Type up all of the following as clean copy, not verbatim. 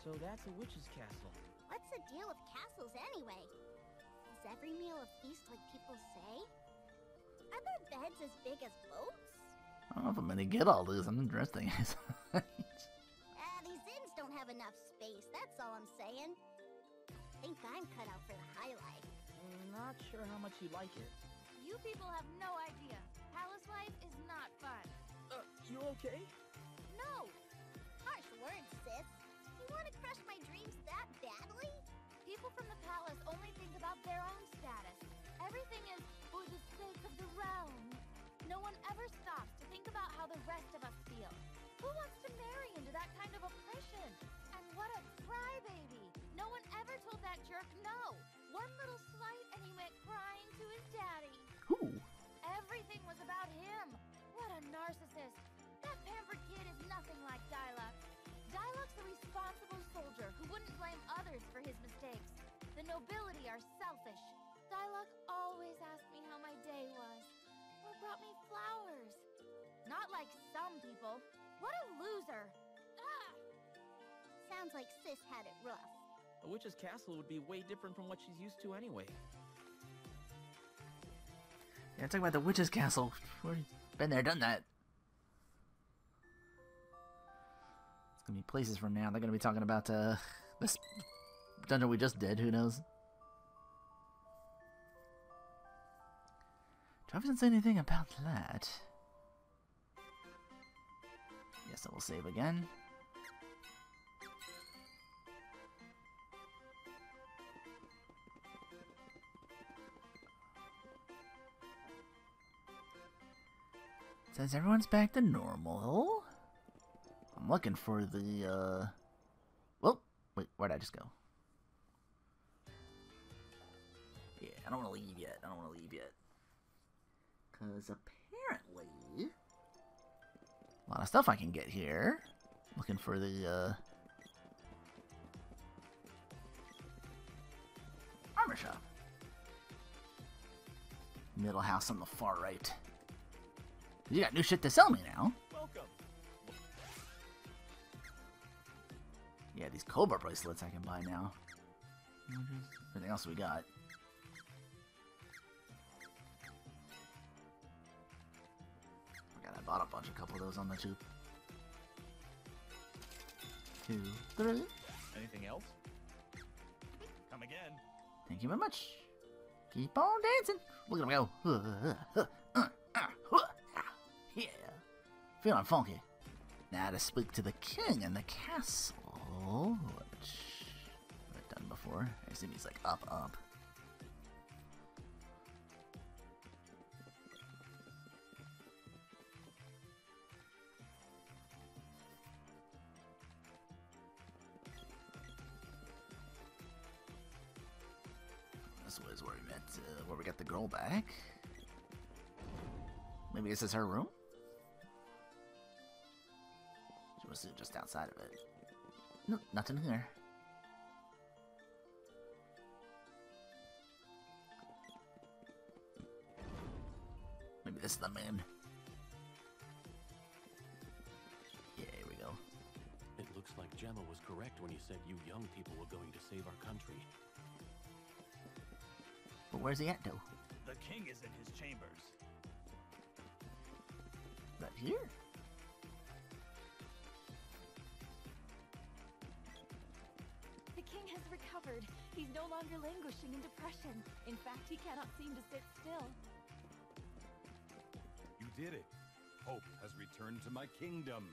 So that's a witch's castle. What's the deal with castles anyway? Is every meal a feast like people say? Are there beds as big as boats? I don't know if I'm gonna get all this. I'm interesting. These inns don't have enough space, that's all I'm saying. Think I'm cut out for the high life. Not sure how much you like it. You people have no idea. Palace life is not fun. You okay? No! Harsh words, sis. You want to crush my dreams that badly? People from the palace only think about their own status. Everything is for the sake of the realm. No one ever stops to think about how the rest of us feel. Who wants to marry into that kind of oppression? And what a crybaby! No one ever told that jerk no. One little slight and he went crying to his daddy. Who? Everything was about him. What a narcissist. That pampered kid is nothing like Diluc. Diluc's a responsible soldier who wouldn't blame others for his mistakes. The nobility are selfish. Diluc always asked me how my day was, or brought me flowers. Not like some people. What a loser. Ah! Sounds like sis had it rough. A witch's castle would be way different from what she's used to anyway. Yeah, talking about the witch's castle. We've been there, done that. It's gonna be places from now. They're gonna be talking about this dungeon we just did. Who knows? Travis didn't say anything about that. Yes, I will save again. Says everyone's back to normal. I'm looking for the, Well, wait, where'd I just go? Yeah, I don't want to leave yet. Because apparently... a lot of stuff I can get here. Looking for the, armor shop. Middle house on the far right. You got new shit to sell me now. Welcome. Yeah, these Cobra bracelets I can buy now. Everything else we got. I bought a couple of those on the tube. 2, 3. Anything else? Come again. Thank you very much. Keep on dancing. Look at him go. Yeah. Feeling funky. Now to speak to the king in the castle, which I've done before. I assume he's like up. This was where we met, where we got the girl back. Maybe this is her room? She was just outside of it. No, nothing here. Maybe this is the man. Yeah, here we go. It looks like Gemma was correct when you said you young people were going to save our country. But where's he at, though? The king is in his chambers. Right here? The king has recovered. He's no longer languishing in depression. In fact, he cannot seem to sit still. You did it. Hope has returned to my kingdom.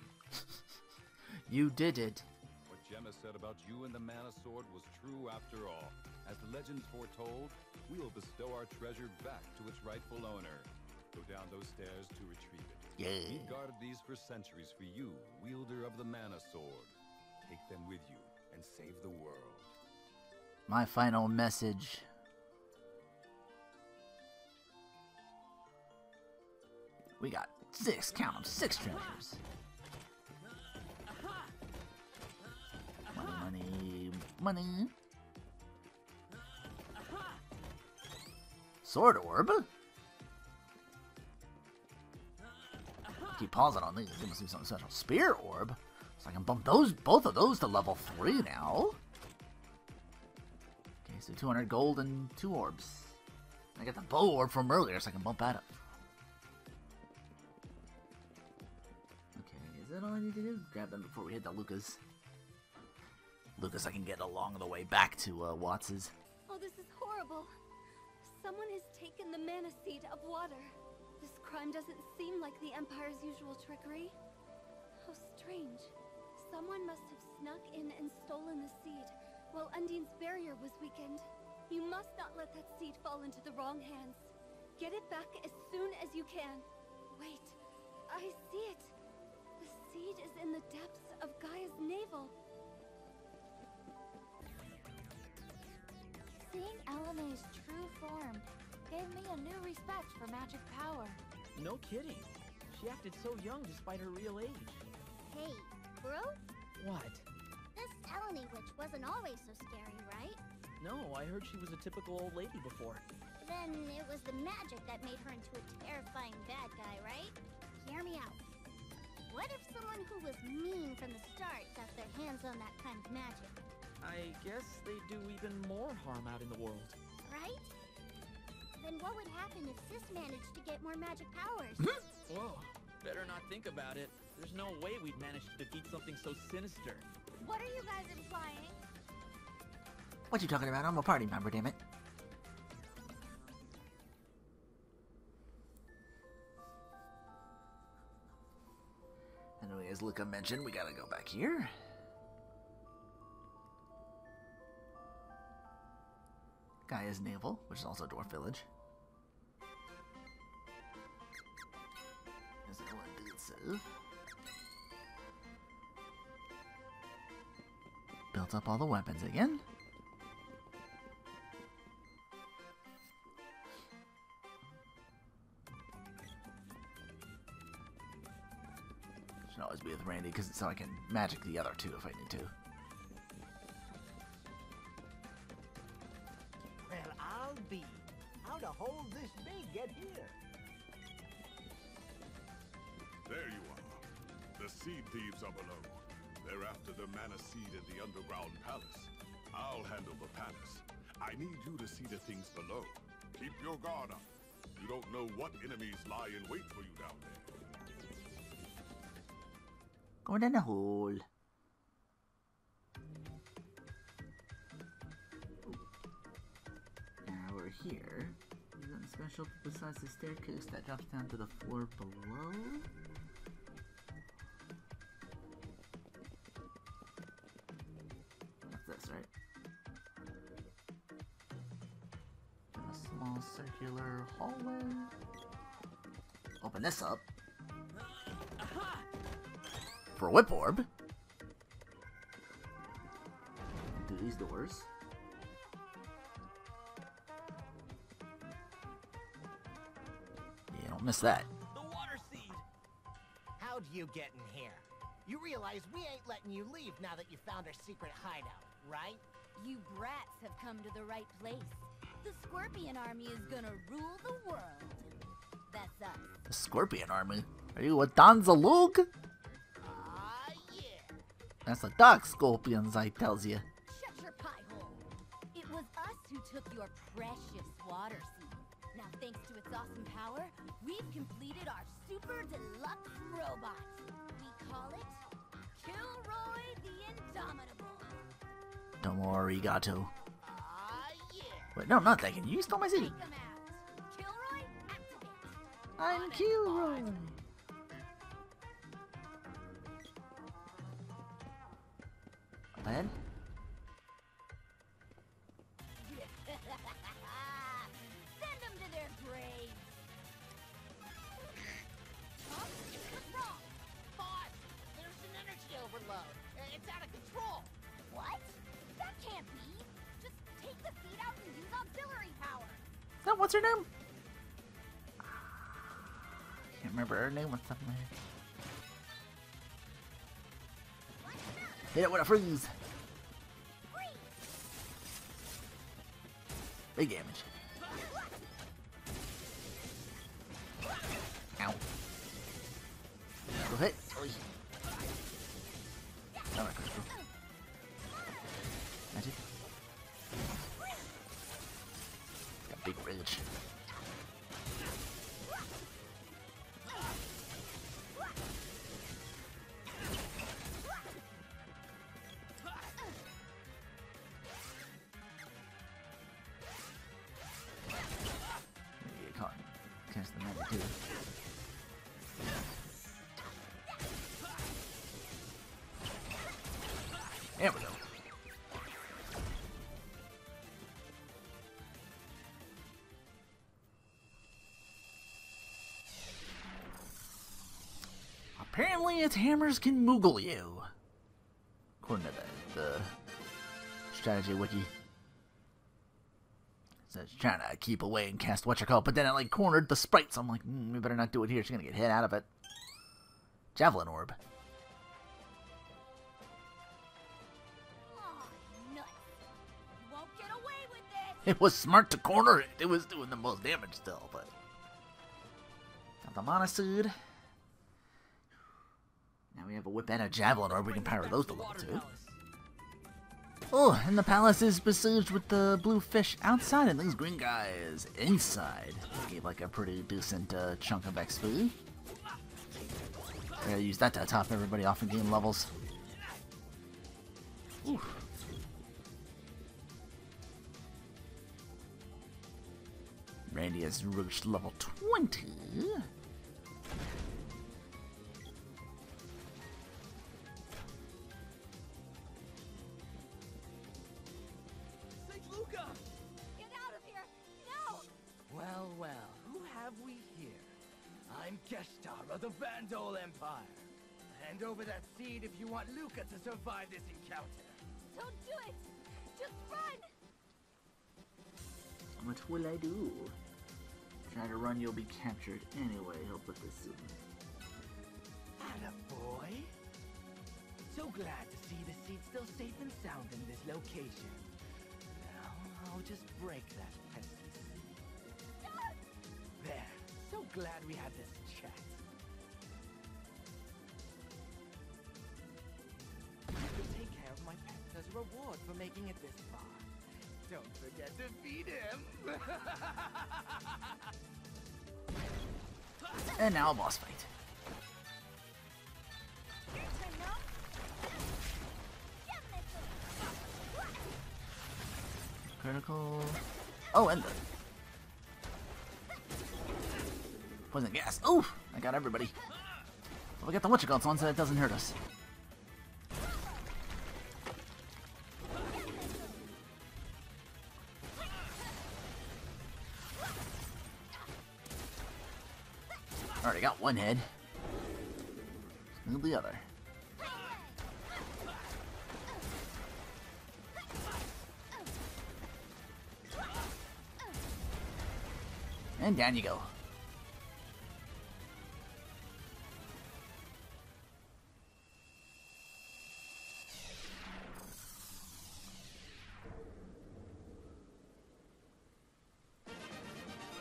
You did it. What Gemma said about you and the Mana Sword was true after all. As the legends foretold, we will bestow our treasure back to its rightful owner. Go down those stairs to retrieve it. Yeah. We guarded these for centuries for you, wielder of the Mana Sword. Take them with you and save the world. My final message. We got 6, count them, 6 treasures. Money. Sword orb? Keep pausing on these. There must be something special. Spear orb? So I can bump both of those to level 3 now. Okay, so 200 gold and 2 orbs. I got the bow orb from earlier, so I can bump that up. Okay, is that all I need to do? Grab them before we hit the Lukas. Lukas I can get along the way back to Watts's. Oh, this is horrible. Someone has taken the mana seed of water. This crime doesn't seem like the Empire's usual trickery. How strange. Someone must have snuck in and stolen the seed, while Undine's barrier was weakened. You must not let that seed fall into the wrong hands. Get it back as soon as you can. Wait, I see it. The seed is in the depths of Gaia's navel. Seeing Elena's true form gave me a new respect for magic power. No kidding. She acted so young despite her real age. Hey, bro? What? This Eleni witch wasn't always so scary, right? No, I heard she was a typical old lady before. Then it was the magic that made her into a terrifying bad guy, right? Hear me out. What if someone who was mean from the start got their hands on that kind of magic? I guess they do even more harm out in the world. Right? Then what would happen if Sis managed to get more magic powers? Whoa, better not think about it. There's no way we'd manage to defeat something so sinister. What are you guys implying? What you talking about? I'm a party member, damn it. Anyway, as Luka mentioned, we gotta go back here. Gaia's Navel, which is also Dwarf Village. As Ellen did so. Built up all the weapons again. Should always be with Randy, because so I can magic the other two if I need to. Well, I'll be. How the hole this big get here? There you are. The seed thieves are below. They're after the mana seed in the underground palace. I'll handle the palace. I need you to see the things below. Keep your guard up. You don't know what enemies lie in wait for you down there. Go down the hole. Now we're here. Is there anything special besides the staircase that drops down to the floor below? That's this, right? A small circular hallway. Open this up. For a whip orb. Do these doors. Yeah, don't miss that. The water seed! How'd you get in here? You realize we ain't letting you leave now that you found our secret hideout, right? You brats have come to the right place. The Scorpion Army is gonna rule the world. That's us. The Scorpion Army? Are you a Danzalug? Yeah. That's the dark scorpions, I tells you. Shut your pie hole. It was us who took your precious water seed. Now, thanks to its awesome power, we've completed our super deluxe robot. We call it Kilroy the Indomitable. Domo arigato. Yeah. Wait, no, I'm not thanking you. You stole my seed. Take 'em out. Kilroy, activate. I'm Kilroy. Up ahead. Send them to their graves. Huh? What's wrong? Boss, there's an energy overload. It's out of control. What? That can't be. Just take the seed out and use auxiliary power. No, what's her name? Can't remember her name off the top of my head. Hit it with a freeze. Big damage. Ow. Go hit. Another crystal. Magic. Got big rage. Get caught. Cast the magic too. There we go. Apparently its hammers can Moogle you. According to the strategy wiki. So it's trying to keep away and cast whatchamacallit, but then it like cornered the sprite, so I'm like, we better not do it here. She's gonna get hit out of it. Javelin orb. It was smart to corner it. It was doing the most damage still, but... Got the Mana Seed. Now we have a whip and a javelin orb. We can power those to level 2. Oh, and the palace is besieged with the blue fish outside and these green guys inside. Gave like a pretty decent chunk of XP. Gotta use that to top everybody off in game levels. Oof. Randy has reached level 20. St. Luka! Get out of here! No! Well, well, who have we here? I'm Geshtar of the Vandal Empire. Hand over that seed if you want Luka to survive this encounter. Don't do it! Just run! What will I do? Try to run, you'll be captured anyway. He'll put this in. Attaboy. So glad to see the seed still safe and sound in this location. Now, I'll just break that pesky seed. There. So glad we had this chat. I could take care of my pets as a reward for making it this far. Don't forget to feed him! And now a boss fight. Critical. Oh, and the poison gas. Oh, I got everybody. Well, we got the whatchamacallit on so it doesn't hurt us. Already got one head. Move the other. And down you go.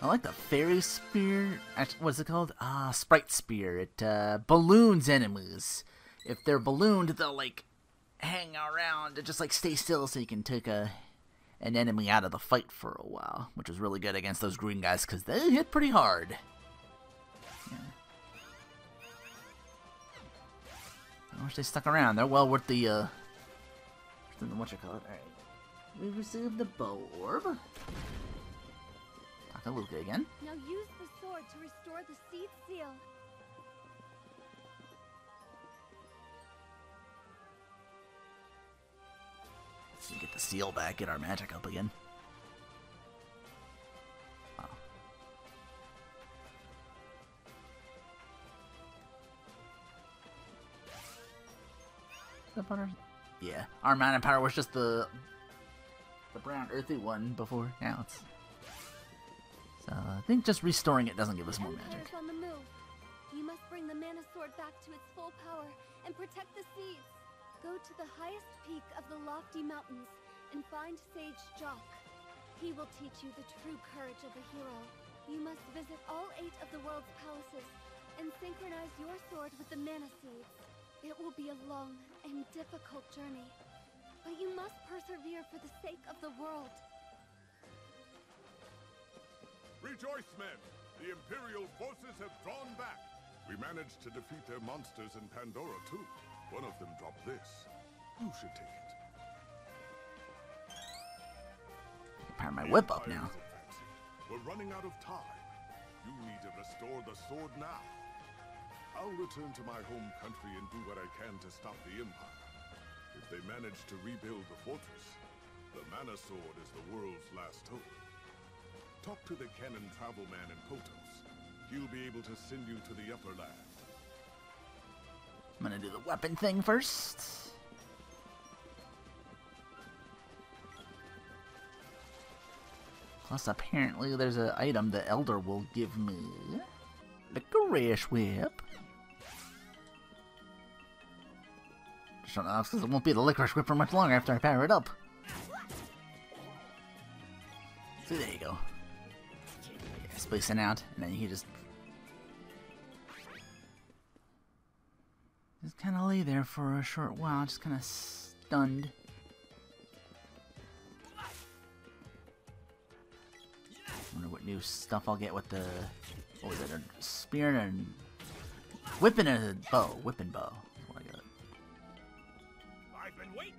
I like the fairy spear. Actually, what's it called? Sprite spear. It balloons enemies. If they're ballooned, they'll like hang around and just like stay still, so you can take an enemy out of the fight for a while, which is really good against those green guys because they hit pretty hard. Yeah. I wish they stuck around. They're well worth the whatchamacallit. All right, we received the bow orb. Luka again. Now use the sword to restore the seed seal. So we get the seal back, get our magic up again. Oh. Is that butter? Yeah, our mana power was just the brown earthy one before. Now it's. I think just restoring it doesn't give us more magic. Empire's on the move. You must bring the mana sword back to its full power and protect the seeds. Go to the highest peak of the lofty mountains and find Sage Jock. He will teach you the true courage of a hero. You must visit all 8 of the world's palaces and synchronize your sword with the mana seeds. It will be a long and difficult journey, but you must persevere for the sake of the world. Rejoice, men! The Imperial forces have drawn back. We managed to defeat their monsters in Pandora, too. One of them dropped this. You should take it. Power my whip up now. We're running out of time. You need to restore the sword now. I'll return to my home country and do what I can to stop the Empire. If they manage to rebuild the fortress, the Mana Sword is the world's last hope. Talk to the Cannon Travel Man in Potos. He'll be able to send you to the Upper Land. I'm gonna do the weapon thing first. Plus, apparently, there's an item the Elder will give me. Licorice Whip. Just don't know, because it won't be the Licorice Whip for much longer after I power it up. See, there you go. Spacing out, and then you can just kind of lay there for a short while, just kind of stunned. Wonder what new stuff I'll get with the, what was it, a spear and whipping and a bow, whip and bow. That's what I got. I've been waiting.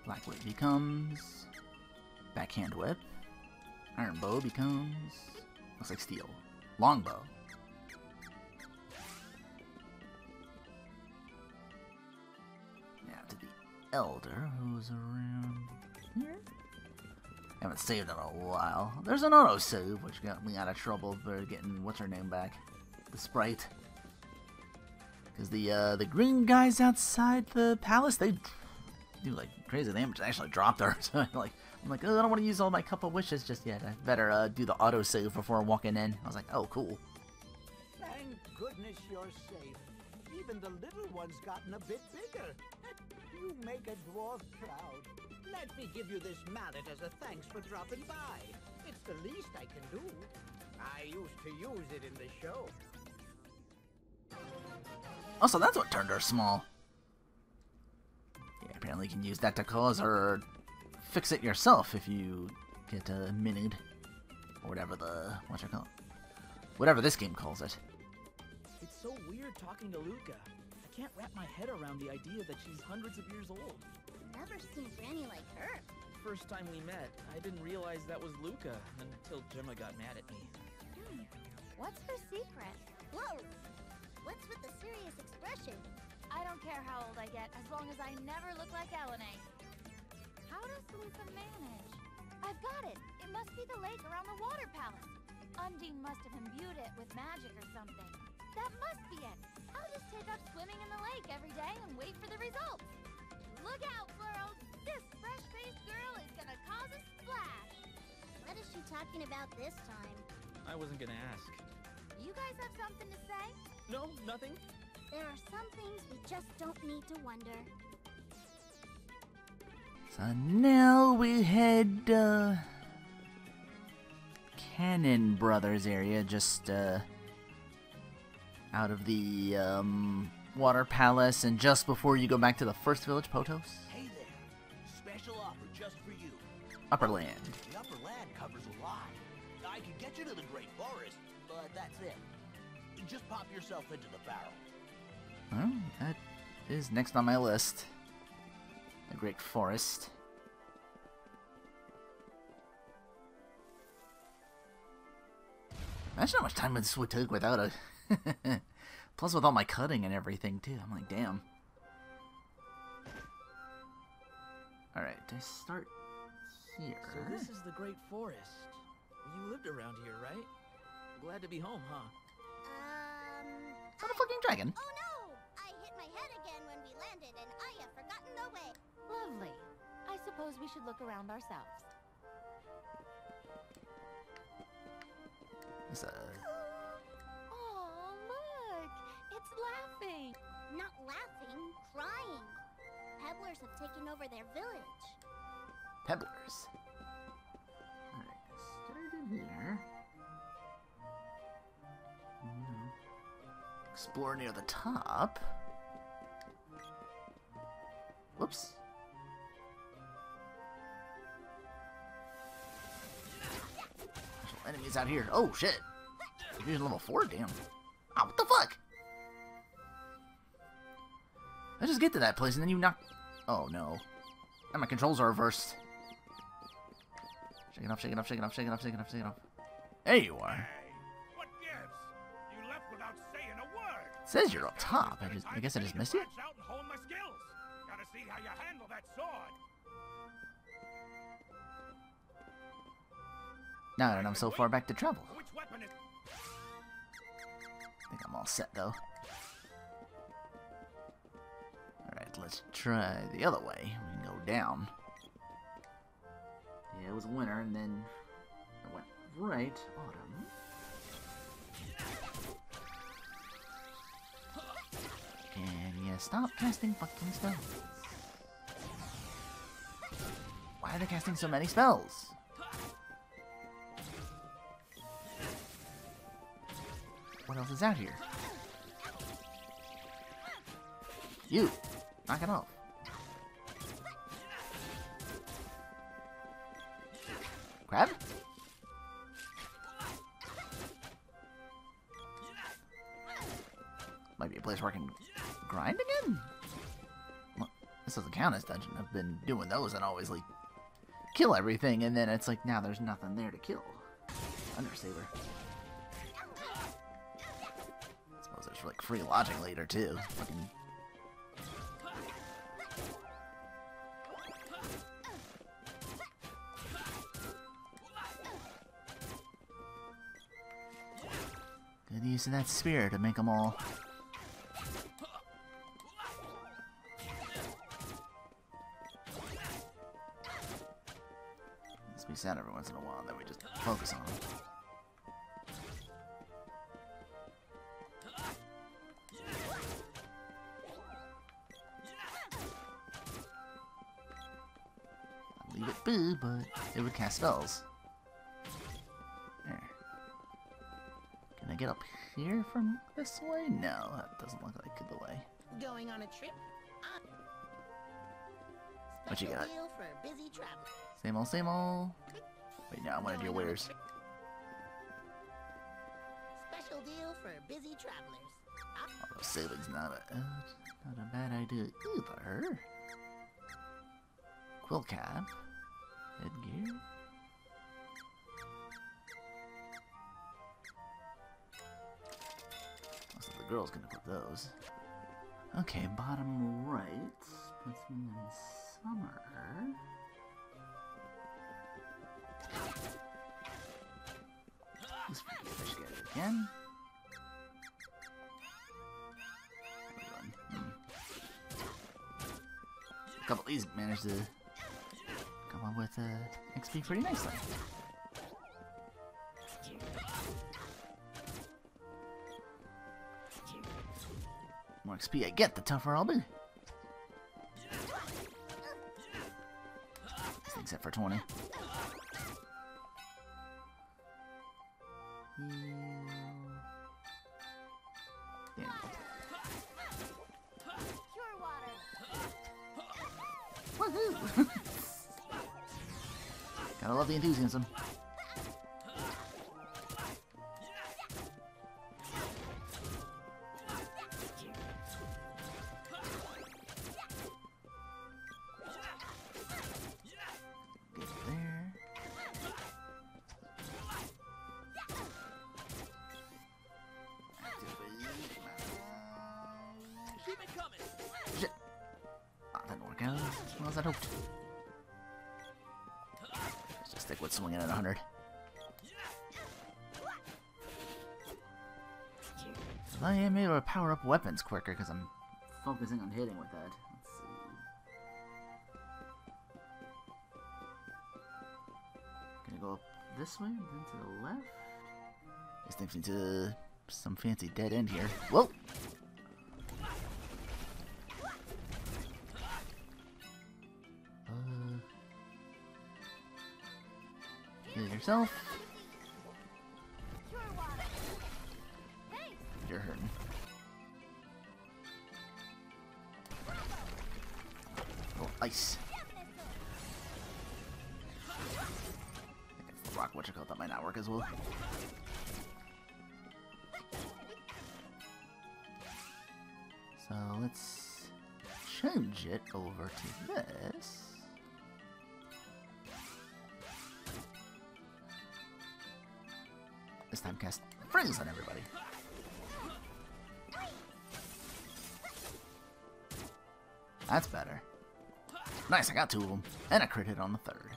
Black whip becomes backhand whip. Iron bow becomes, looks like steel. Long bow. Now to the Elder, who's around here. Haven't saved in a while. There's an auto save, which got me out of trouble for getting what's her name back, the sprite. Because the green guys outside the palace, they do like crazy damage. I actually dropped her, so I'm like, oh, I don't want to use all my cup of wishes just yet. I better do the auto save before walking in. I was like, oh, cool. Thank goodness you're safe. Even the little one's gotten a bit bigger. You make a dwarf proud. Let me give you this mallet as a thanks for dropping by. It's the least I can do. I used to use it in the show. Also, that's what turned her small. Yeah, apparently you can use that to cause her fix it yourself if you get minied. Or whatever whatever this game calls it. It's so weird talking to Luka. I can't wrap my head around the idea that she's hundreds of years old. Never seen Granny like her. First time we met, I didn't realize that was Luka until Gemma got mad at me. What's her secret? Whoa! What's with the serious expression? I don't care how old I get, as long as I never look like Elena. How does Luka manage? I've got it! It must be the lake around the water palace. Undine must have imbued it with magic or something. That must be it! I'll just take up swimming in the lake every day and wait for the results. Look out, world! This fresh-faced girl is gonna cause a splash! What is she talking about this time? I wasn't gonna ask. You guys have something to say? No, nothing. There are some things we just don't need to wonder. So now we head Cannon Brothers area, just out of the water palace, and just before you go back to the first village, Potos. Hey there. Special offer just for you. Upper Land. The upper land covers a lot. I could get you to the Great Forest, but that's it. Just pop yourself into the barrel. Well, that is next on my list. The Great Forest. Imagine how much time this would take without a... Plus with all my cutting and everything, too. I'm like, damn. Alright, I start here. So this is the Great Forest. You lived around here, right? Glad to be home, huh? Is that a fucking dragon? Oh no! I hit my head again when we landed, and I have forgotten the way. Lovely. I suppose we should look around ourselves. It's a... Oh, look! It's laughing! Not laughing, crying. Pebblers have taken over their village. Pebblers. Alright, started here. Explore near the top. Whoops. Enemies out here. Oh shit. You're level 4, damn. Oh, what the fuck? I just get to that place and then you knock. Oh no. And my controls are reversed. Shake it off, shake it off, shake it off, shake it off, shake it off, shake it off. There you are. Hey, what gives? You left without saying a word. It says you're up top. I guess I just missed it. Branch out and hone my skills. Gotta see how you handle that sword. Now that I'm so far back to travel. Which weapon is... I think I'm all set though. Alright, let's try the other way. We can go down. Yeah, it was winter and then I went right. Autumn. Can you stop casting fucking spells? Why are they casting so many spells? What else is out here? You! Knock it off. Crab? Might be a place where I can grind again? Well, this doesn't count as dungeon. I've been doing those and always, like, kill everything, and then it's like, now there's nothing there to kill. Undersaver. I suppose there's, like, free lodging later, too. Fucking... Good use of that spear to make them all. Let's be sad every once in a while that we just focus on them. I'd leave it be, but it would cast spells. There. Can I get up here from this way? No, that doesn't look like the way. Going on a trip? What you got? Deal for busy travelers. Same old, same old. Wait, no, I wanted your wares. Special deal for busy travelers. Although sailing's not a bad idea either. Quill cap. Headgear. So the girl's gonna put those. Okay, bottom right puts me in summer. This fish get it again. A couple of these managed to come up with XP pretty nicely. The more XP I get, the tougher I'll be. This thing's set for 20. Woohoo! Gotta love the enthusiasm. Shit. Ah, that didn't work out as well as I'd hoped. Let's just stick with swinging at 100. I am able to power up weapons quicker because I'm focusing on hitting with that. Let's see. Gonna go up this way and then to the left. This takes me to some fancy dead end here. Whoa! Heal yourself. You're hurting. Ice. Rock, what you call that might not work as well. So let's change it over to this. This time cast freeze on everybody. That's better. Nice, I got 2 of them. And a crit hit on the 3rd.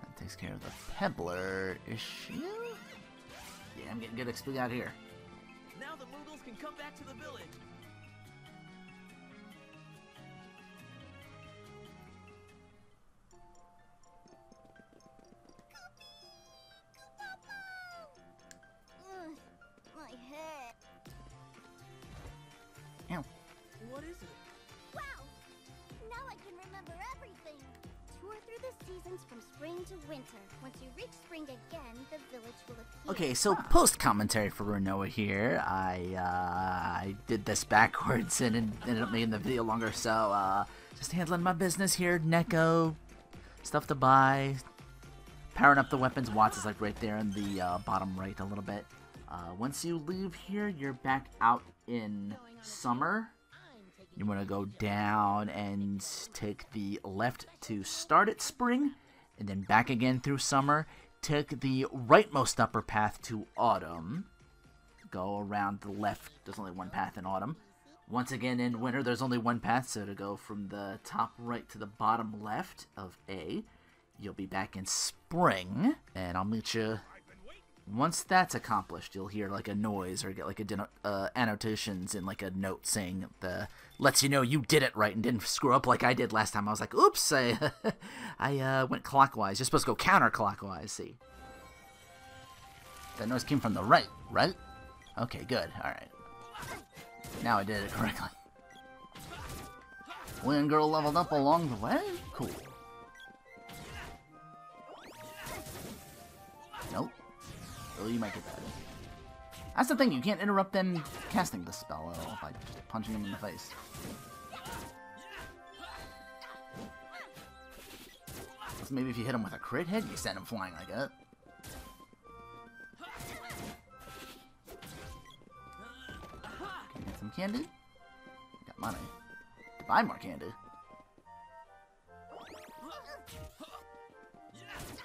That takes care of the Pebbler issue. Yeah, I'm getting good XP out here. Now the Moogles can come back to the village. My head. Ow. What is it? Wow! Now I can remember everything. Tour through the seasons from spring to winter. Once you reach spring again, the village will appear. Okay, so post-commentary for Renoa here. I did this backwards and ended up making the video longer, so just handling my business here. Neko, stuff to buy, powering up the weapons. Watts is like right there in the bottom right a little bit. Once you leave here, you're back out in summer. You want to go down and take the left to start at spring, and then back again through summer. Take the rightmost upper path to autumn. Go around the left. There's only one path in autumn. Once again in winter, there's only one path, so to go from the top right to the bottom left of A, you'll be back in spring, and I'll meet you. Once that's accomplished, you'll hear like a noise or get like a annotations in like a note saying lets you know you did it right and didn't screw up like I did last time. I was like, oops, I went clockwise. You're supposed to go counterclockwise. See, that noise came from the right, right? Okay, good. All right, now I did it correctly. Wind girl leveled up along the way. Cool. Nope. Oh, you might get that. That's the thing, you can't interrupt them casting the spell at all by just punching them in the face. So maybe if you hit them with a crit hit, you send them flying like that. Can you get some candy? Got money. Buy more candy.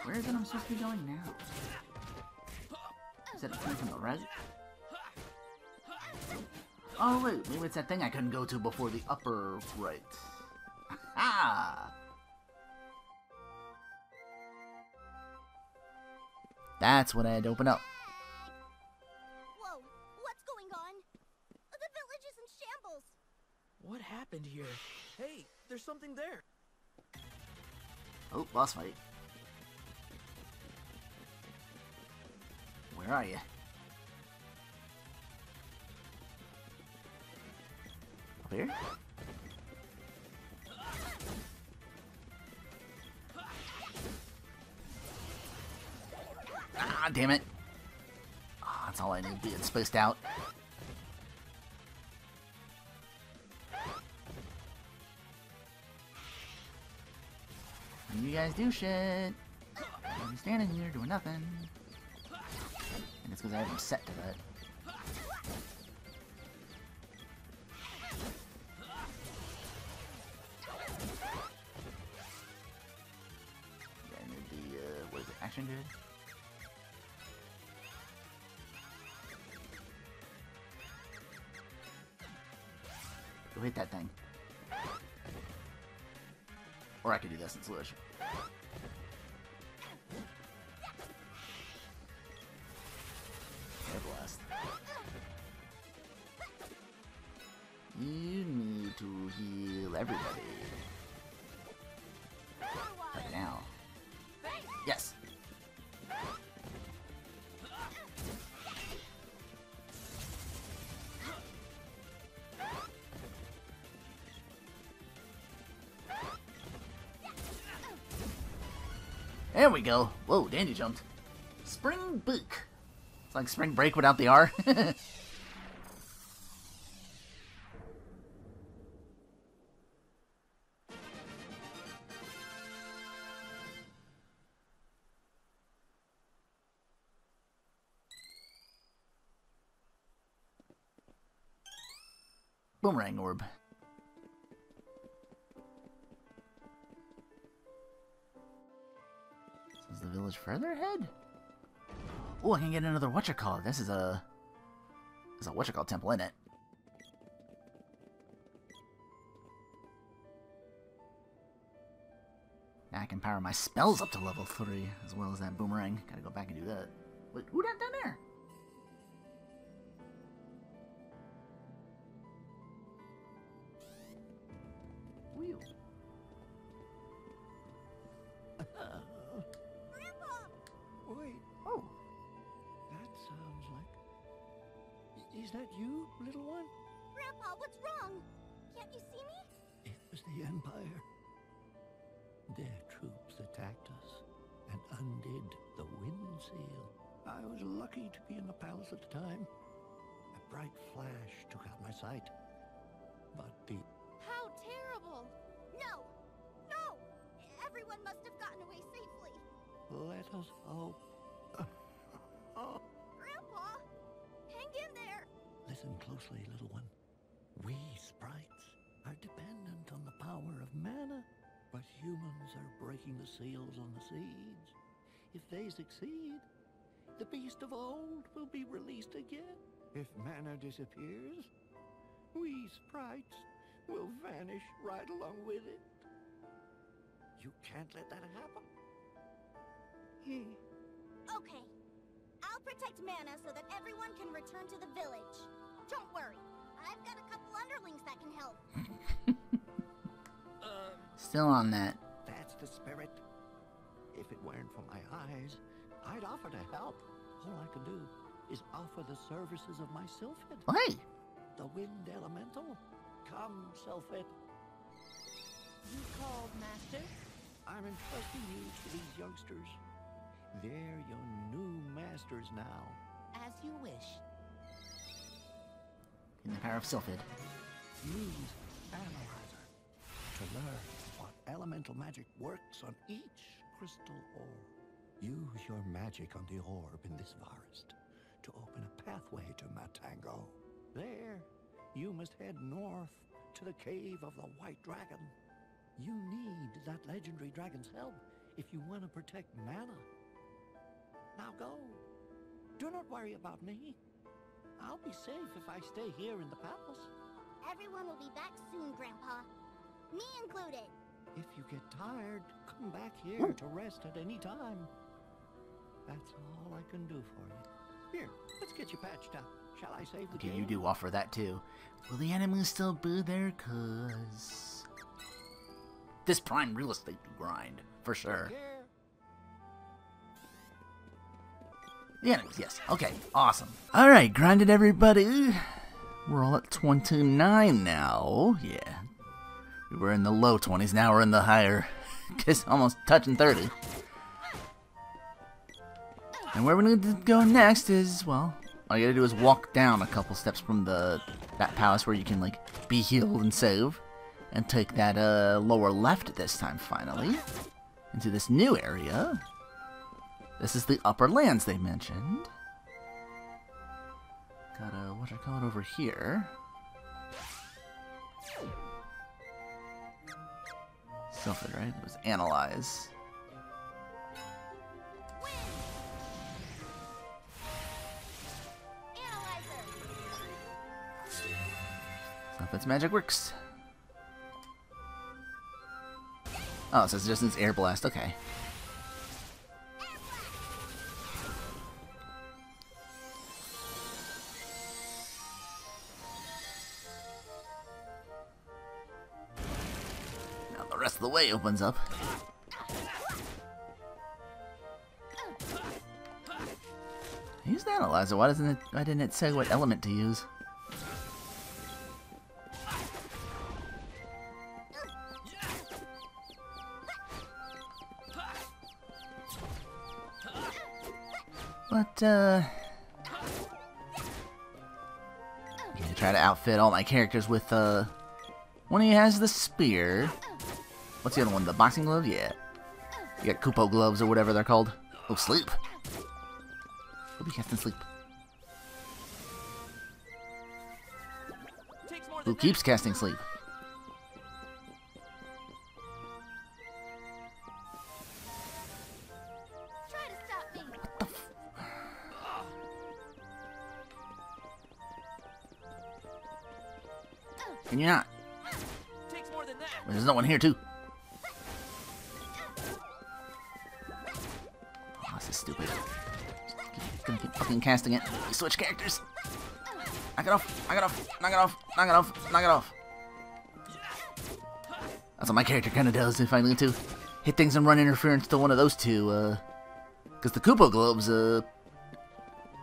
Where is it I'm supposed to be going now? Is it coming from the right? Oh wait, maybe it's that thing I couldn't go to before the upper right. Ah! That's what I had to open up. Whoa, what's going on? The village is in shambles. What happened here? Hey, there's something there. Oh, boss fight. Where are you? Up here? Ah, damn it. Ah, that's all I need, being spaced out. You guys do shit. I'm standing here doing nothing. And it's because I haven't set to that. Yeah, I need the, what is it, action grid? Go hit that thing. Or I could do this in solution. Blast. You need to heal everybody. Right now. Yes. There we go. Whoa, Dandy jumped. Spring Book. It's like Spring Break without the R. boomerang orb. Is the village further ahead? Oh, I can get another whatchamacallit. This is a... There's a whatchamacallit temple in it. Now I can power my spells up to level 3, as well as that boomerang. Gotta go back and do that. Wait, who that down there? Wheel. Grandpa! Wait, Oh. that sounds like... Is that you, little one? Grandpa, what's wrong? Can't you see me? It was the Empire. Their troops attacked us and undid the wind seal. I was lucky to be in the palace at the time. A bright flash took out my sight. But the... How terrible! No! No! Everyone must have gotten away safely. Let us hope. Grandpa! Hang in there! Listen closely, little one. We sprites are dependent on the power of mana, but humans are breaking the seals on the seeds. If they succeed, the beast of old will be released again. If mana disappears, we sprites will vanish right along with it. You can't let that happen. Okay. I'll protect Mana so that everyone can return to the village. Don't worry. I've got a couple underlings that can help. Still on that. That's the spirit. If it weren't for my eyes, I'd offer to help. All I can do is offer the services of my Sylphid. Hey! The wind elemental. Come, Sylphid. You called, Master? I'm entrusting you to these youngsters. They're your new masters now. As you wish. In the power of Sylphid. Use Analyzer to learn what elemental magic works on each crystal orb. Use your magic on the orb in this forest to open a pathway to Matango. There, you must head north to the cave of the White Dragon. You need that legendary dragon's help if you want to protect Mana. Now go. Do not worry about me. I'll be safe if I stay here in the palace. Everyone will be back soon, Grandpa. Me included. If you get tired, come back here to rest at any time. That's all I can do for you. Here, let's get you patched up. Shall I save the Okay, game? you do offer that too. Will the enemies still be there? 'Cause this prime real estate grind, for sure. The enemies, yes. Okay, awesome. Alright, grinded everybody. We're all at 29 now. Yeah. We were in the low 20s, now we're in the higher. Just almost touching 30. And where we need to go next is, well, all you gotta do is walk down a couple steps from that palace where you can, like, be healed and save. And take that lower left this time, finally. Into this new area. This is the upper lands they mentioned. Got a, what I call it over here. Sylphid, right? It was Analyze. Sylphid's magic works. Oh, it says distance air blast. Okay. Now the rest of the way opens up. Use the analyzer. Why didn't it say what element to use? But, I'm gonna try to outfit all my characters with, one of you has the spear. What's the other one? The boxing glove? Yeah. You got Kupo gloves or whatever they're called. Oh, sleep. Hope you cast in sleep. Takes more Who keeps casting sleep? Try to stop me. What the f... Can you not? Takes more than that. There's no one here, too. Oh, this is stupid. Just gonna keep fucking casting it. Switch characters. Knock it off. Knock it off. Knock it off. Knock it off. Knock it off. That's what my character kind of does if I need to hit things and run interference to one of those two. Because the Koopa Globes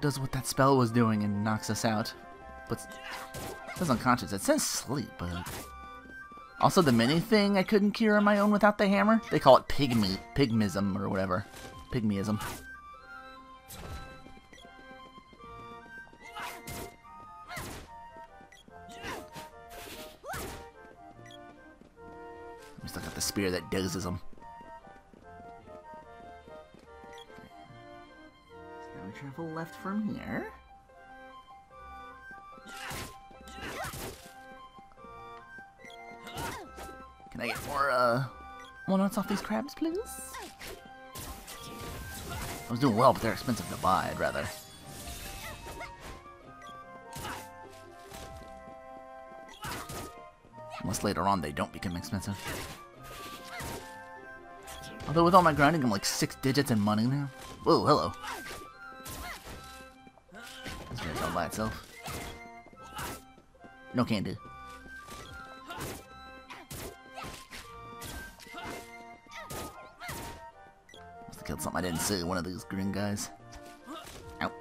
does what that spell was doing and knocks us out. But it says unconscious. It says sleep, but also the mini thing I couldn't cure on my own without the hammer. They call it pygmism or whatever. Pygmism. We still got the spear that dozes them. So now we travel left from here. Can I get more, walnuts off these crabs, please? I was doing well, but they're expensive to buy, I'd rather. Unless later on they don't become expensive. Although with all my grinding, I'm like 6 digits in money now. Whoa, hello. This guy's all by itself. No can do. Must have killed something I didn't see. One of these green guys. Ow.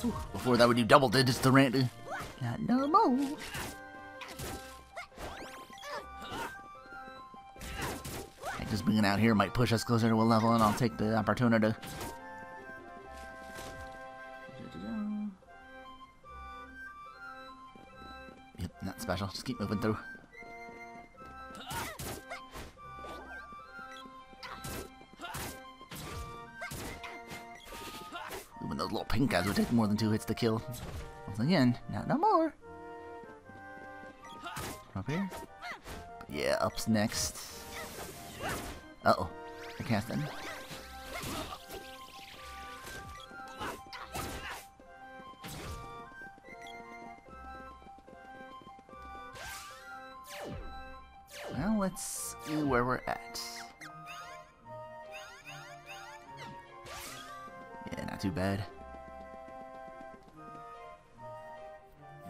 Whew. Before that, would do double digits to Randy. Not no more. Just being out here might push us closer to a level, and I'll take the opportunity. Yep, not special. Just keep moving through. Even those little pink guys would take more than 2 hits to kill. Once again, not no more. Up here. Yeah, up's next. Uh-oh. They're casting. Well, let's see where we're at. Yeah, not too bad.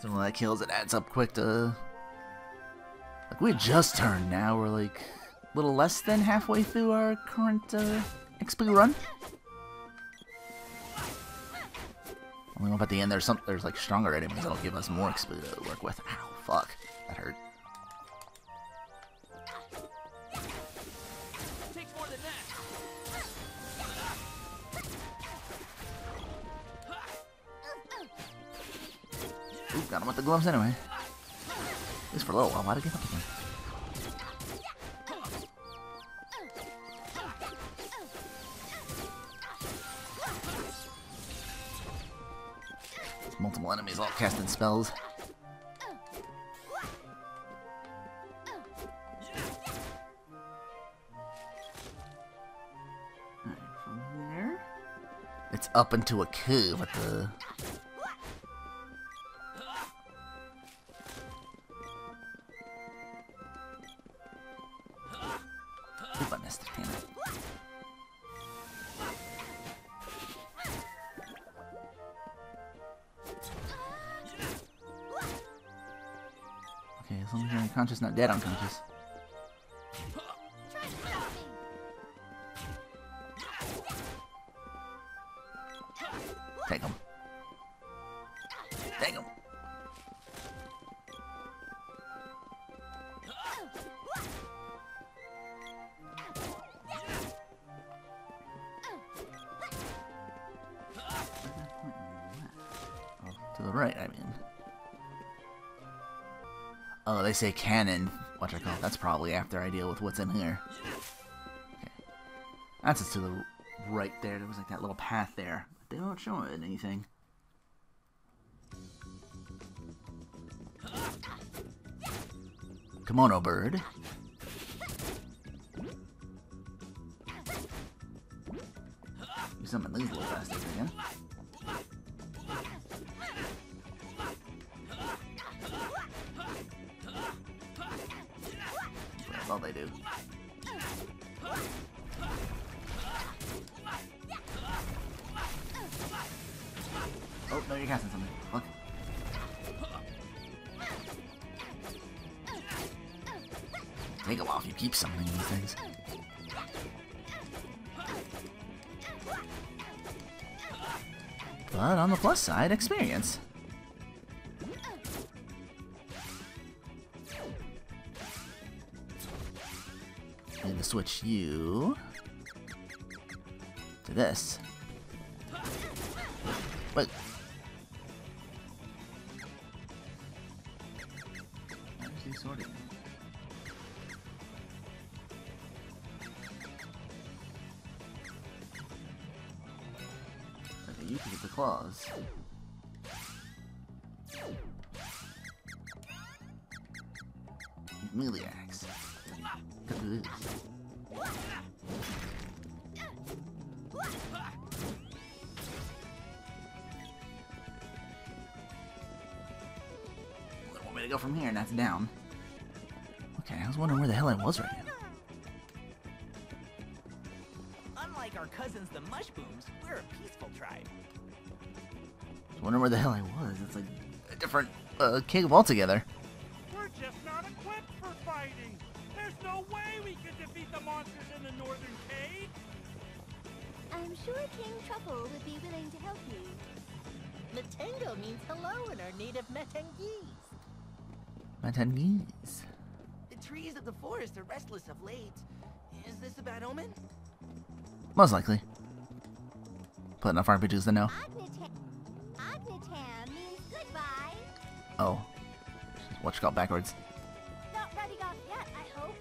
So when that kills, it adds up quick to... Like, we just turned now. We're like a little less than halfway through our current XP run. Only hope at the end there's like stronger enemies that'll give us more XP to work with. Ow, fuck. That hurt. Takes more than that. Ooh, got him with the gloves anyway. At least for a little while. Why'd I give up again? There's multiple enemies all casting spells. Alright, from there, it's up into a cave with the... Oop, I missed it, damn it. Okay, as long as you're unconscious, not dead unconscious. Take him. Take him. To the right, I mean. Oh, they say cannon. Whatchamacallit. That's probably after I deal with what's in here. Okay. That's just to the right there. There was like that little path there. But they don't show anything. kimono bird. Do something these little bastards again. That's all they do. Oh, no, you're casting something. Look. Take a while if you keep something in these things. But on the plus side, experience. Need to switch you to this. Wait. Where's he sorting? Okay, you can get the claws. Melee axe. Look at this. Want me to go from here, and that's down. Okay, I was wondering where the hell I was right now. Unlike our cousins the Mushbooms, we're a peaceful tribe. I was wondering where the hell I was. It's like a different cave altogether. We're just not equipped for fighting. There's no way we could defeat the monsters in the northern cave. I'm sure King Truffle would be willing to help you. Matengo means hello in our native Metangese. Matangese. The trees of the forest are restless of late. Is this a bad omen? Most likely. Put enough RPGs to know. Agnetam means goodbye. Oh. What you call backwards. Not ready off yet, I hope.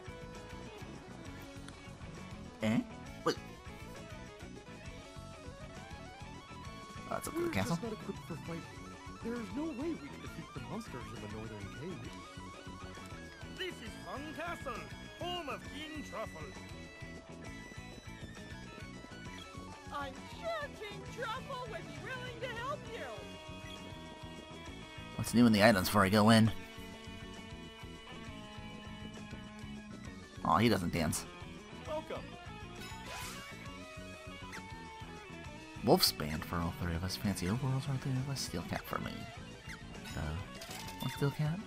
Eh? Wait. Oh, that's up to the castle. Just not equipped for fight. There is no way we can defeat the monsters in the northern cave. This is Fung Castle, home of King Truffle. I'm sure King Truffle would be willing to help you. What's new in the items before I go in? Aw, he doesn't dance. Welcome. Wolf's band for all three of us. Fancy overalls for all three of us. Steel cap for me. So, one steel cap.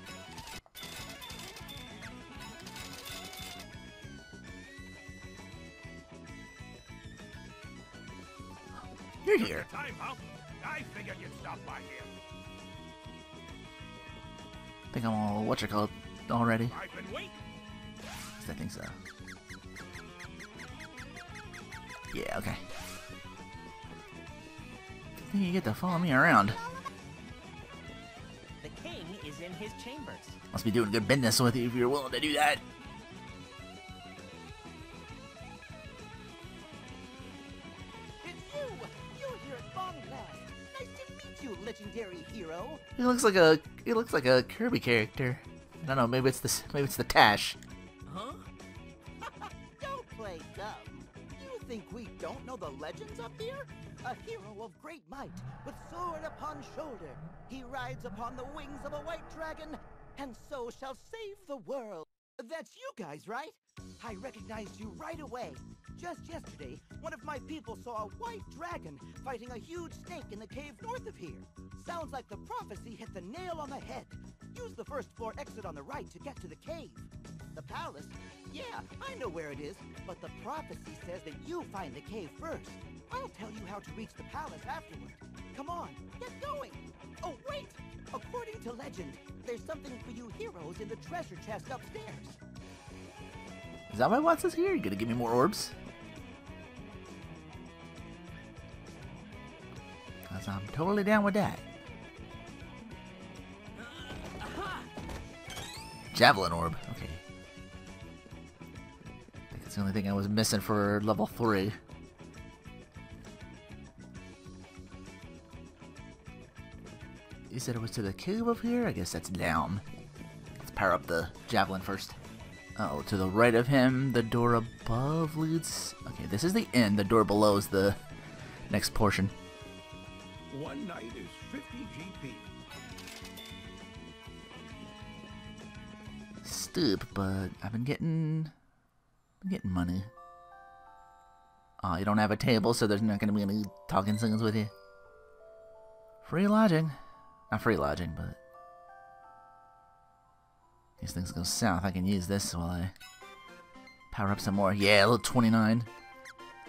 You're here. Time, huh? I figured you'd stop by here. I think I'm all whatchamacallit already. I've been waiting. I think so. Yeah, okay. I think you get to follow me around. The king is in his chambers. Must be doing good business with you if you're willing to do that. It's you! You're here at Long Last. Nice to meet you, legendary hero. He looks like a Kirby character. I don't know, maybe it's the Tash. Huh? Don't play dumb. You think we don't know the legends up here? A hero of great might, with sword upon shoulder. He rides upon the wings of a white dragon, and so shall save the world. That's you guys, right? I recognized you right away. Just yesterday, one of my people saw a white dragon fighting a huge snake in the cave north of here. Sounds like the prophecy hit the nail on the head. Use the first floor exit on the right to get to the cave. The palace? Yeah, I know where it is, but the prophecy says that you find the cave first. I'll tell you how to reach the palace afterward. Come on, get going! Oh, wait! According to legend, there's something for you heroes in the treasure chest upstairs. Is that why Watts is here? You gonna give me more orbs? Cause I'm totally down with that. Javelin orb. Okay. I think it's the only thing I was missing for level 3. You said it was to the cave up here? I guess that's down. It's power up the javelin first. Oh, to the right of him, the door above leads... Okay, this is the end. The door below is the next portion. One night is 50 GP. Stoop, but I've been getting money. Oh, you don't have a table, so there's not going to be any talking things with you. Free lodging. Not free lodging, but... These things go south. I can use this while I power up some more. Yeah, level 29.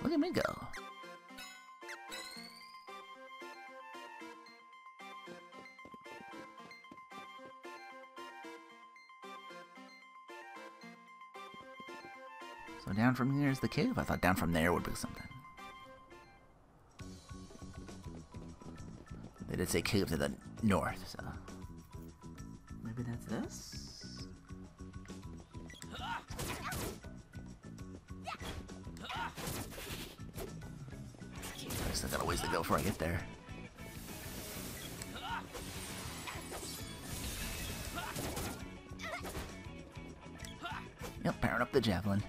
Look at me go. So down from here is the cave? I thought down from there would be something. They did say cave to the north, so... Maybe that's this? I still got a ways to go before I get there. Yep, powering up the javelin.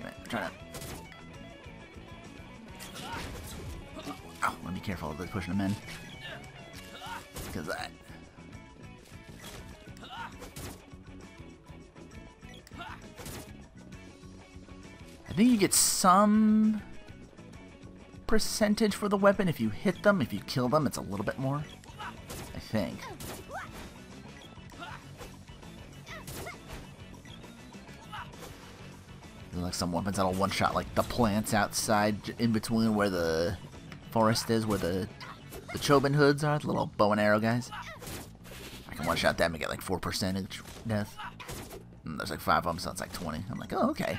I'm trying to... Ow, let me be careful of pushing them in. Because that... I think you get some percentage for the weapon if you hit them. If you kill them, it's a little bit more. I think. Like some weapons that'll one-shot like the plants outside in between where the forest is, where the Chobin hoods are, the little bow and arrow guys. I can one-shot them and get like 4% death. And there's like 5 of them, so it's like 20. I'm like, oh, okay.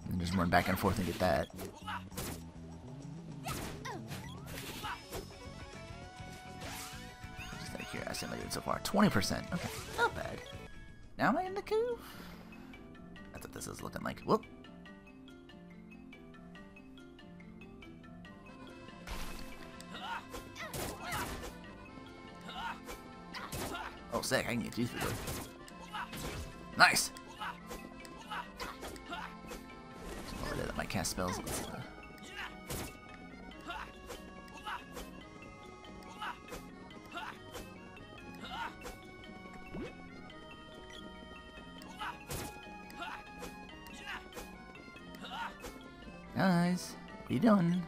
And just run back and forth and get that. Just out of curiosity, I'm doing so far. 20%. Okay, not bad. Now am I in the cove? That's what this is looking like. Whoop. Oh, sick. I can get you through there. Nice. Over there that might cast spells. Guys, what are you doing?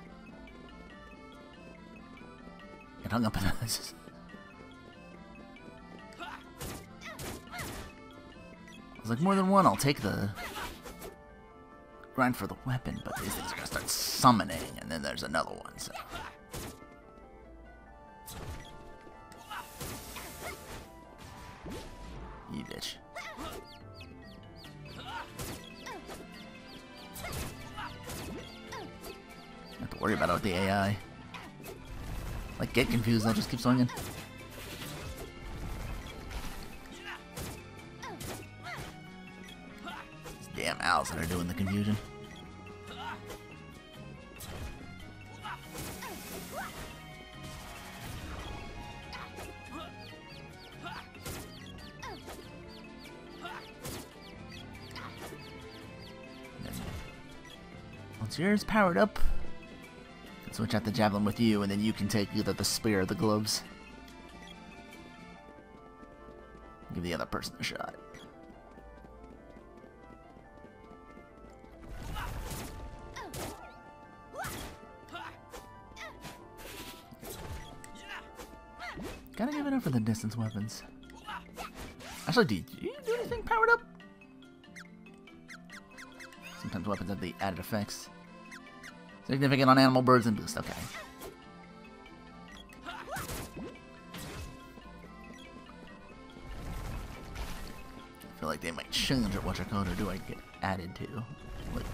Get hung up in this. I was like, more than one, I'll take the grind for the weapon, but these things are gonna start summoning, and then there's another one, so. You bitch. Don't have to worry about it with the AI. Like, get confused, I'll just keep swinging. These damn owls that are doing the confusion. Once yours powered up, you can switch out the javelin with you, and then you can take either the spear or the gloves. Give the other person a shot. Gotta give it up for the distance weapons. Actually, did you do anything powered up? Sometimes weapons have the added effects. Significant on animal, birds, and boost. Okay. I feel like they might change it. What code or do I get added to? Like,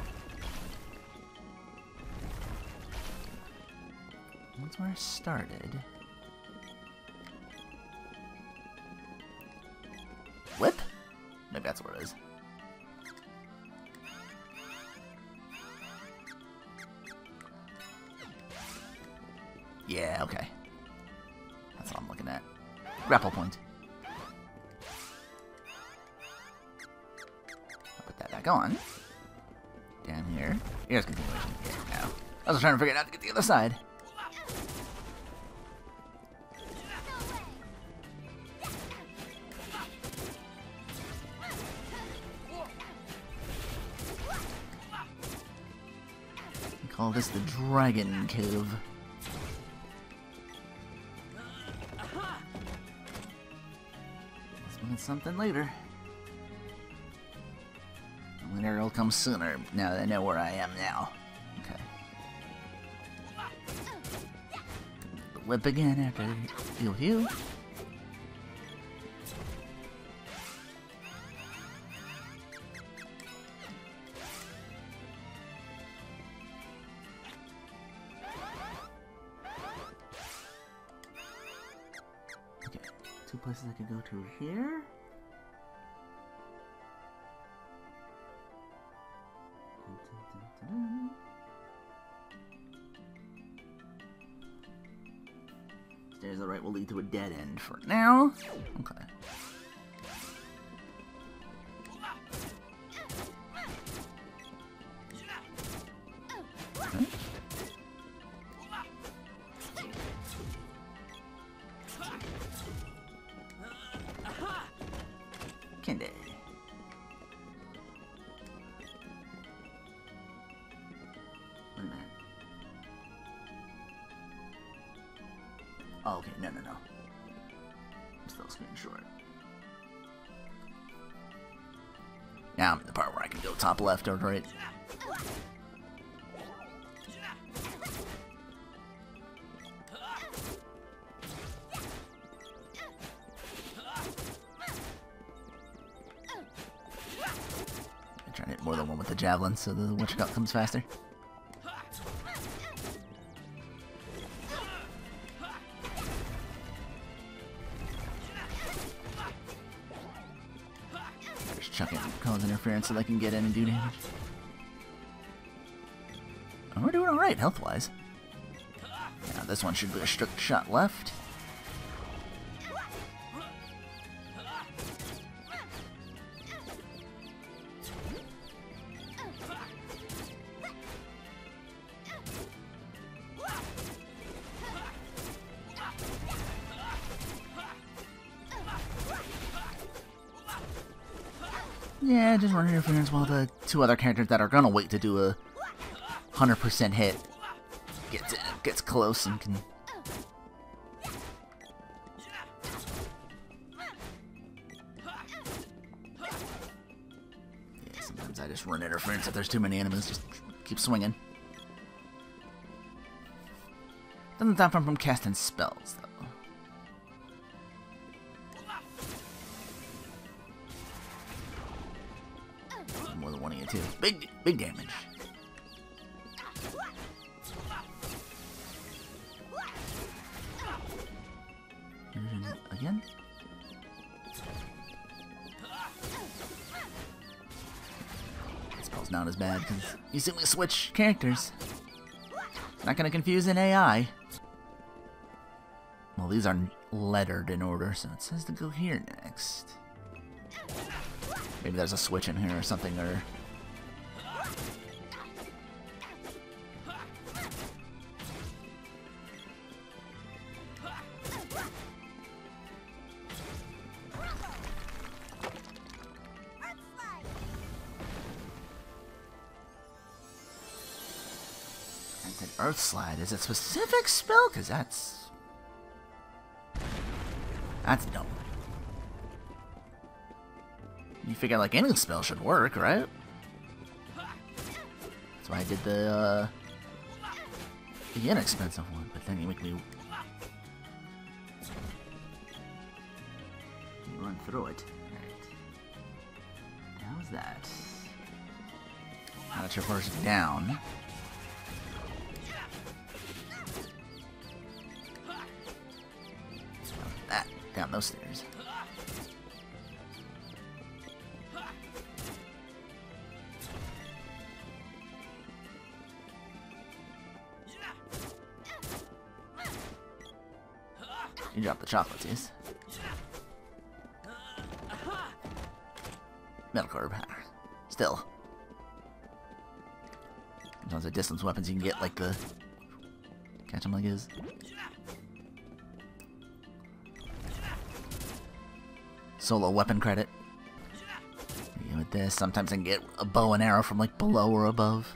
that's where I started. Whip? Maybe that's where it is. Yeah, okay. That's what I'm looking at. Grapple point. I'll put that back on. Down here. Here's continuation. Yeah, no. I was trying to figure out how to get to the other side. We call this the Dragon Cove. This one's something later. Winter will come sooner, now that I know where I am now. Okay. The whip again after heal heal. Okay, 2 places I could go to here. Stairs all right will lead to a dead end for now. Okay. Candy. Wait a minute. Oh, okay, no. I'm still screen short. Now I'm in the part where I can go top left or right. I'm trying to hit more than one with the javelin so the witch-cut comes faster. Chucking cause interference so they can get in and do damage. Oh, we're doing alright health-wise. Now this one should be a strict shot left. Yeah, just run interference while the 2 other characters that are gonna wait to do a 100% hit gets close and can. Yeah, sometimes I just run interference if there's too many enemies. Just keep swinging. Doesn't stop him from casting spells though. More than one of you too. Big damage. Again. This spell's not as bad because you simply switch characters. Not gonna confuse an AI. Well, these are lettered in order, so it says to go here next. Maybe there's a switch in here or something, or... I said Earth Slide. Is it a specific spell? Because that's dumb. You figure like any spell should work, right? That's why I did the inexpensive one, but then you make me run through it. Right. How's that? Now that you're first down. That down those stairs. You drop the chocolates, yes? Metal Curb. Still. Sometimes the distance weapons you can get, like the... Catch them like his. Solo weapon credit. With this, sometimes I can get a bow and arrow from like below or above.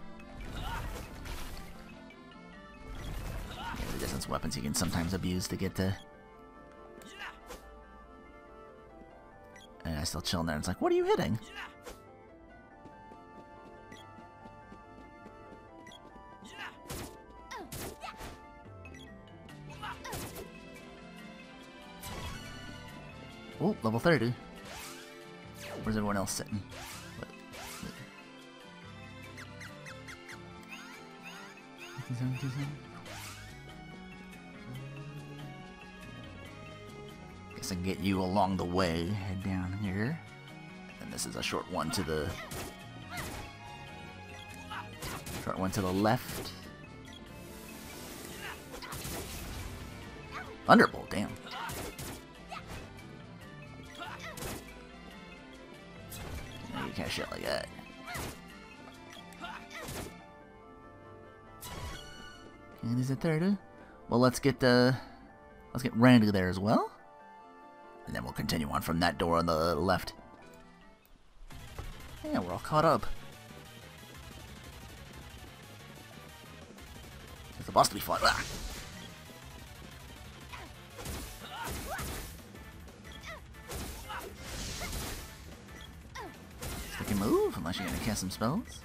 The distance weapons you can sometimes abuse to get to. And I still chill in there. And it's like, what are you hitting? Oh, level 30. Where's everyone else sitting? Guess I can get you along the way. Head down here. And this is a short one to the... Short one to the left. Thunderbolt, damn. You can't shit like that. And is it 30? Well, let's get Randy there as well, and then we'll continue on from that door on the left. Yeah, we're all caught up. There's the boss to be fought. Ah. Stick and move, unless you're gonna cast some spells.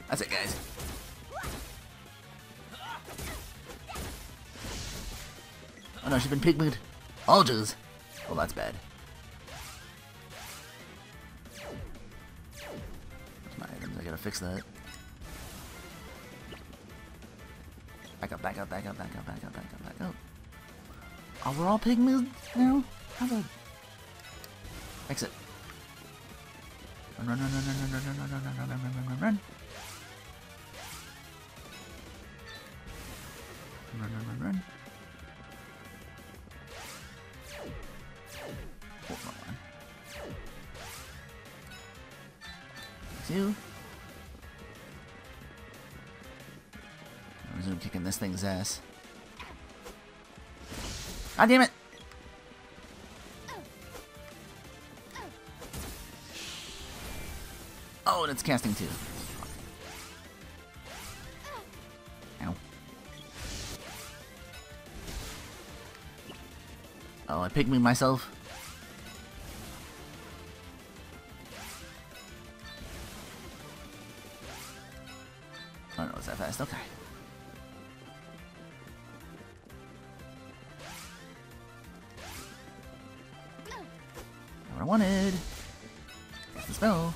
That's it, guys. Oh no, she's been pigmented. Alges. Oh, that's bad. Where's my items? I gotta fix that. Back up, back up, back up, back up, back up, back up, back up. Oh, we're all pigmented now? How about... Exit. Run, run, run, run, run, run, run, run, run, run, run, run, run, run, run. Run, run, run, run. Oh, wrong one. Two. Resume kicking this thing's ass. God damn it! Oh, and it's casting too. Ow. Oh, I pygmied myself. Oh no, it's that fast. Okay. Not what I wanted. That's the spell.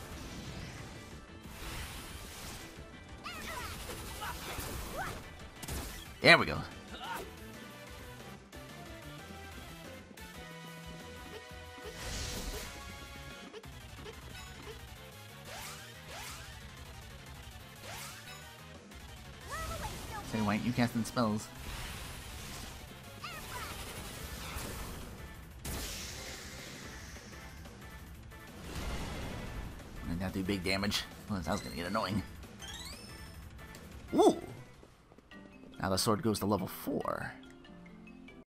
There we go. Say, why ain't you casting spells? I did not do big damage. Well, that was gonna get annoying. Ooh! Now the sword goes to level 4.